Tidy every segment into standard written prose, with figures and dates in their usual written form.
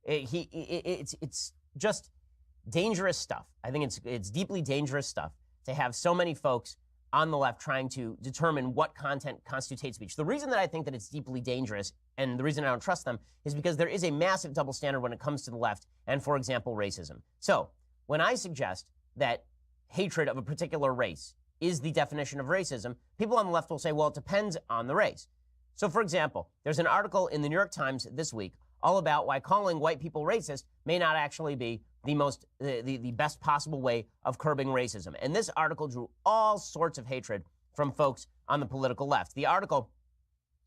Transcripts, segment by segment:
It's just dangerous stuff. I think it's deeply dangerous stuff to have so many folks on the left trying to determine what content constitutes speech. The reason that I think that it's deeply dangerous, and the reason I don't trust them, is because there is a massive double standard when it comes to the left and, for example, racism. So when I suggest that hatred of a particular race is the definition of racism, people on the left will say, well, it depends on the race. So, for example, there's an article in the New York Times this week all about why calling white people racist may not actually be the best possible way of curbing racism. And this article drew all sorts of hatred from folks on the political left. The article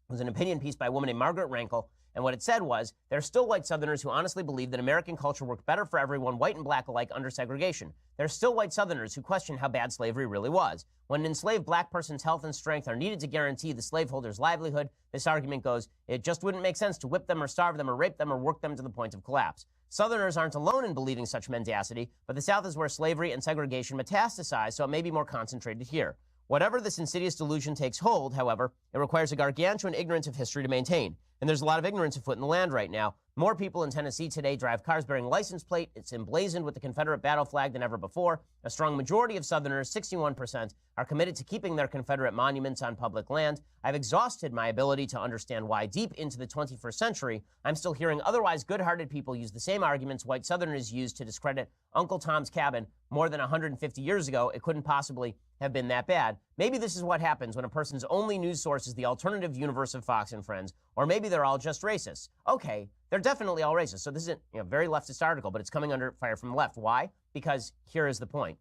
was an opinion piece by a woman named Margaret Rankel, and what it said was, there are still white Southerners who honestly believe that American culture worked better for everyone, white and black alike, under segregation. There are still white Southerners who question how bad slavery really was. When an enslaved black person's health and strength are needed to guarantee the slaveholder's livelihood, this argument goes, it just wouldn't make sense to whip them or starve them or rape them or work them to the point of collapse. Southerners aren't alone in believing such mendacity, but the South is where slavery and segregation metastasize, so it may be more concentrated here. Whatever this insidious delusion takes hold, however, it requires a gargantuan ignorance of history to maintain. And there's a lot of ignorance afoot in the land right now. More people in Tennessee today drive cars bearing license plate. It's emblazoned with the Confederate battle flag than ever before. A strong majority of Southerners, 61%, are committed to keeping their Confederate monuments on public land. I've exhausted my ability to understand why deep into the 21st century, I'm still hearing otherwise good-hearted people use the same arguments white Southerners used to discredit Uncle Tom's Cabin more than 150 years ago. It couldn't possibly have been that bad. Maybe this is what happens when a person's only news source is the alternative universe of Fox and Friends, or maybe they're all just racists. Okay, they're definitely all racist. So this isn't a very leftist article, but it's coming under fire from the left. Why? Because here is the point.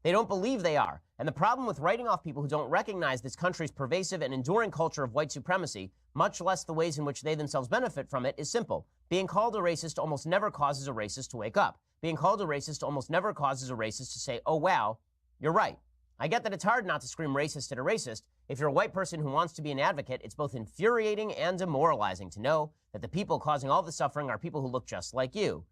They don't believe they are. And the problem with writing off people who don't recognize this country's pervasive and enduring culture of white supremacy, much less the ways in which they themselves benefit from it, is simple. Being called a racist almost never causes a racist to wake up. Being called a racist almost never causes a racist to say, oh, wow, you're right. I get that it's hard not to scream racist at a racist. If you're a white person who wants to be an advocate, it's both infuriating and demoralizing to know that the people causing all the suffering are people who look just like you.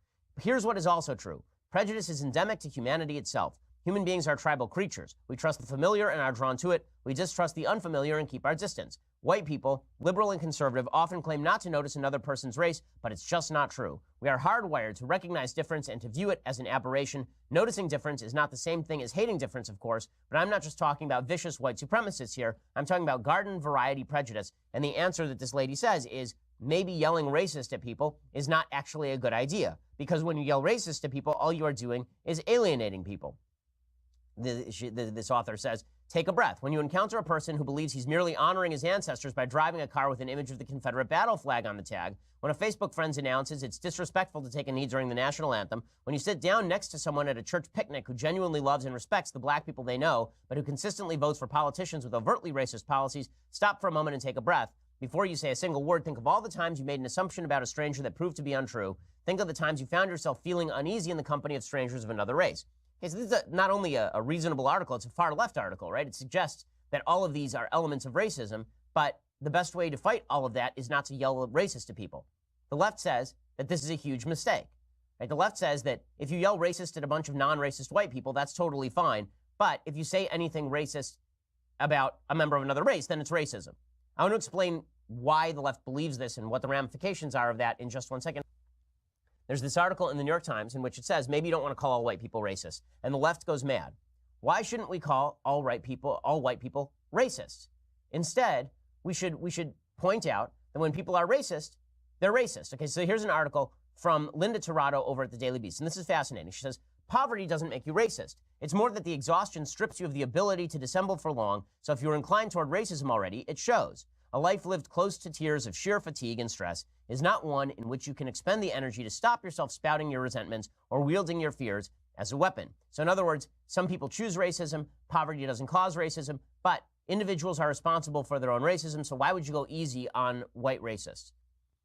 Here's what is also true. Prejudice is endemic to humanity itself. Human beings are tribal creatures. We trust the familiar and are drawn to it. We distrust the unfamiliar and keep our distance. White people, liberal and conservative, often claim not to notice another person's race, but it's just not true. We are hardwired to recognize difference and to view it as an aberration. Noticing difference is not the same thing as hating difference, of course, but I'm not just talking about vicious white supremacists here. I'm talking about garden variety prejudice. And the answer that this lady says is maybe yelling racist at people is not actually a good idea, because when you yell racist at people, all you are doing is alienating people. This author says, take a breath. When you encounter a person who believes he's merely honoring his ancestors by driving a car with an image of the Confederate battle flag on the tag, when a Facebook friend announces it's disrespectful to take a knee during the national anthem, when you sit down next to someone at a church picnic who genuinely loves and respects the black people they know, but who consistently votes for politicians with overtly racist policies, stop for a moment and take a breath. Before you say a single word, think of all the times you made an assumption about a stranger that proved to be untrue. Think of the times you found yourself feeling uneasy in the company of strangers of another race. Okay, so this is not only a reasonable article, it's a far left article, right? It suggests that all of these are elements of racism, but the best way to fight all of that is not to yell racist to people. The left says that this is a huge mistake. Right? The left says that if you yell racist at a bunch of non-racist white people, that's totally fine. But if you say anything racist about a member of another race, then it's racism. I want to explain why the left believes this and what the ramifications are of that in just one second. There's this article in the New York Times in which it says, maybe you don't want to call all white people racist. And the left goes mad. Why shouldn't we call all white people racists? Instead, we should point out that when people are racist, they're racist. Okay, so here's an article from Linda Tirado over at the Daily Beast. And this is fascinating. She says, poverty doesn't make you racist. It's more that the exhaustion strips you of the ability to dissemble for long. So if you're inclined toward racism already, it shows. A life lived close to tears of sheer fatigue and stress is not one in which you can expend the energy to stop yourself spouting your resentments or wielding your fears as a weapon. So in other words, some people choose racism, poverty doesn't cause racism, but individuals are responsible for their own racism, so why would you go easy on white racists?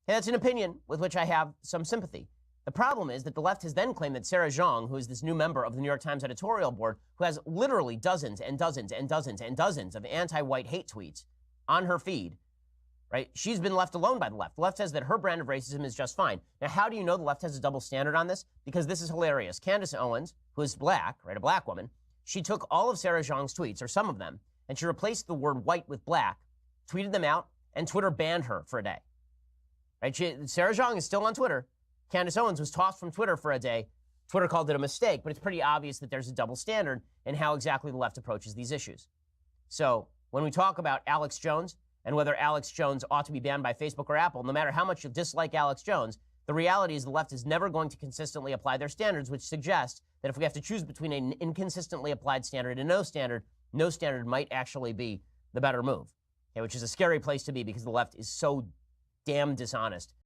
And that's an opinion with which I have some sympathy. The problem is that the left has then claimed that Sarah Jeong, who is this new member of the New York Times editorial board, who has literally dozens and dozens and dozens and dozens of anti-white hate tweets on her feed, right? She's been left alone by the left. The left says that her brand of racism is just fine. Now, how do you know the left has a double standard on this? Because this is hilarious. Candace Owens, who is black, right, a black woman, she took all of Sarah Jeong's tweets, or some of them, and she replaced the word white with black, tweeted them out, and Twitter banned her for a day. Right? Sarah Jeong is still on Twitter, Candace Owens was tossed from Twitter for a day. Twitter called it a mistake, but it's pretty obvious that there's a double standard in how exactly the left approaches these issues. So when we talk about Alex Jones and whether Alex Jones ought to be banned by Facebook or Apple, no matter how much you dislike Alex Jones, the reality is the left is never going to consistently apply their standards, which suggests that if we have to choose between an inconsistently applied standard and no standard might actually be the better move, okay, which is a scary place to be because the left is so damn dishonest